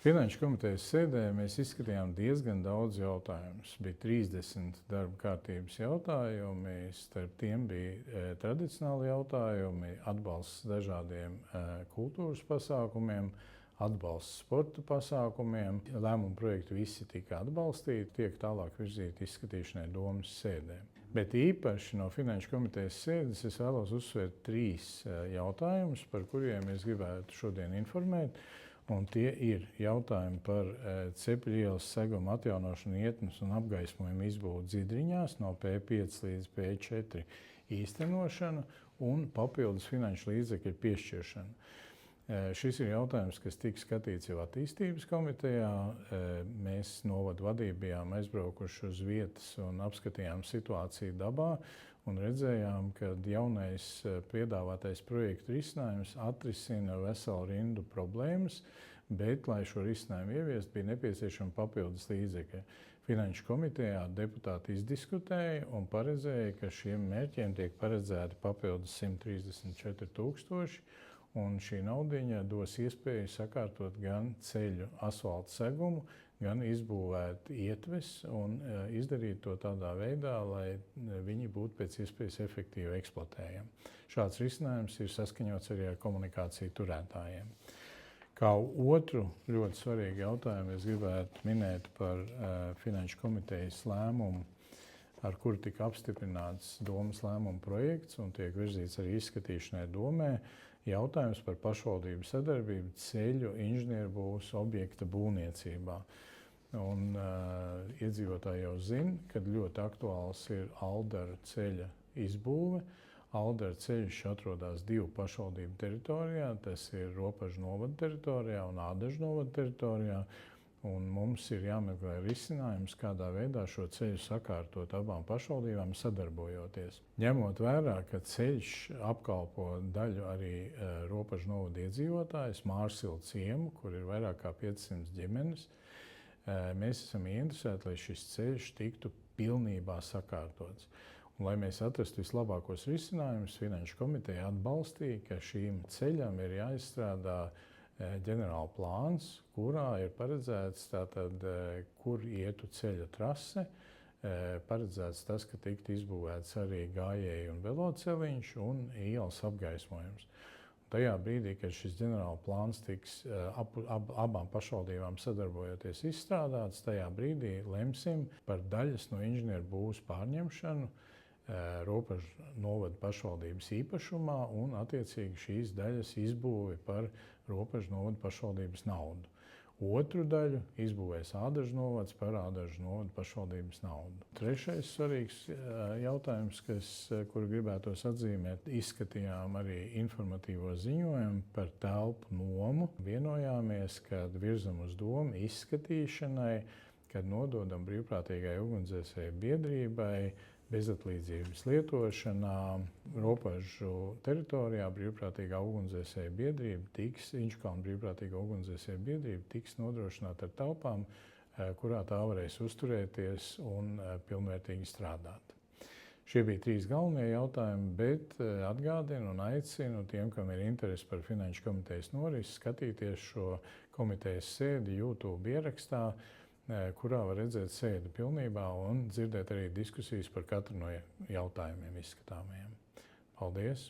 Finanšu komitejas sēdē mēs izskatījām diezgan daudz jautājumus. Bija 30 darba kārtības jautājumi, starp tiem bija tradicionāli jautājumi, atbalsts dažādiem kultūras pasākumiem, atbalsts sporta pasākumiem. Lēmumu projekti visi tika atbalstīti, tiek tālāk virzīti izskatīšanai domas sēdē. Bet īpaši no Finanšu komitejas sēdes es vēlos uzsvērt 3 jautājumus, par kuriem es gribētu šodien informēt. Un tie ir jautājumi par Cepļu ielas seguma atjaunošanu, ietnes un apgaismojumu izbūvi Dzidriņās no P5 līdz P4 īstenošanu un papildus finanšu līdzekļu piešķiršanu. Šis ir jautājums, kas tika skatīts jau attīstības komitejā. Mēs novadu vadību bijām aizbraukuši uz vietas un apskatījām situāciju dabā un redzējām, ka jaunais piedāvātais projektu risinājums atrisina veselu rindu problēmas, bet, lai šo risinājumu ieviestu, bija nepieciešama papildus līdzekļi. Finanšu komitejā deputāti izdiskutēja un paredzēja, ka šiem mērķiem tiek paredzēti papildus 134 000, un šī naudiņa dos iespēju sakārtot gan ceļu asfalta segumu, gan izbūvēt ietves un izdarīt to tādā veidā, lai viņi būtu pēc iespējas efektīvi eksploatējami. Šāds risinājums ir saskaņots arī ar komunikāciju turētājiem. Kā otru ļoti svarīgu jautājumu es gribētu minēt par Finanšu komitejas lēmumu, ar kuru tika apstiprināts domas lēmuma projekts un tiek virzīts arī izskatīšanai domē, jautājums par pašvaldību sadarbību ceļu inženierbūves objekta būvniecībā. Un iedzīvotāji jau zina, ka ļoti aktuāls ir Aldara ceļa izbūve. Aldara ceļš atrodas 2 pašvaldību teritorijā, tas ir Ropažu novada teritorijā un Ādažu novada teritorijā. Un mums ir jāmeklē risinājums, kādā veidā šo ceļu sakārtot abām pašvaldībām sadarbojoties. Ņemot vērā, ka ceļš apkalpo daļu arī Ropažu novada iedzīvotājus, Mārsilu ciemu, kur ir vairāk kā 500 ģimenes, mēs esam ieinteresēti, lai šis ceļš tiktu pilnībā sakārtots. Un, lai mēs atrastu vislabākos risinājumus, Finanšu komiteja atbalstīja, ka šīm ceļam ir jāizstrādā ģenerāla plāns, kurā ir paredzēts tātad, kur ietu ceļa trase, paredzēts tas, ka tiktu izbūvēts arī gājēju un veloceliņš un ielas apgaismojums. Tajā brīdī, kad šis ģenerāla plāns tiks abām pašvaldībām sadarbojoties izstrādāts, tajā brīdī lemsim par daļas no inženierbūves pārņemšanu Ropažu novada pašvaldības īpašumā un attiecīgi šīs daļas izbūvi par Ropažu novada pašvaldības naudu. Otru daļu izbūvēs Ādažu novads par Ādažu novada pašvaldības naudu. Trešais svarīgs jautājums, kuru gribētos atzīmēt, izskatījām arī informatīvo ziņojumu par telpu nomu. Vienojāmies, kad virzam uz domu izskatīšanai, kad nododam brīvprātīgai ugunsdzēsēju biedrībai bezatlīdzības lietošanā Ropažu teritorijā brīvprātīgā ugunsdzēsēju biedrība Inčukalna brīvprātīgā ugunsdzēsēju biedrība tiks nodrošināta ar telpām, kurā tā varēs uzturēties un pilnvērtīgi strādāt. Šie bija 3 galvenie jautājumi, bet atgādinu un aicinu tiem, kam ir interesi par Finanšu komitejas norisi, skatīties šo komitejas sēdi YouTube ierakstā, kurā var redzēt sēdi pilnībā un dzirdēt arī diskusijas par katru no jautājumiem izskatāmajiem. Paldies!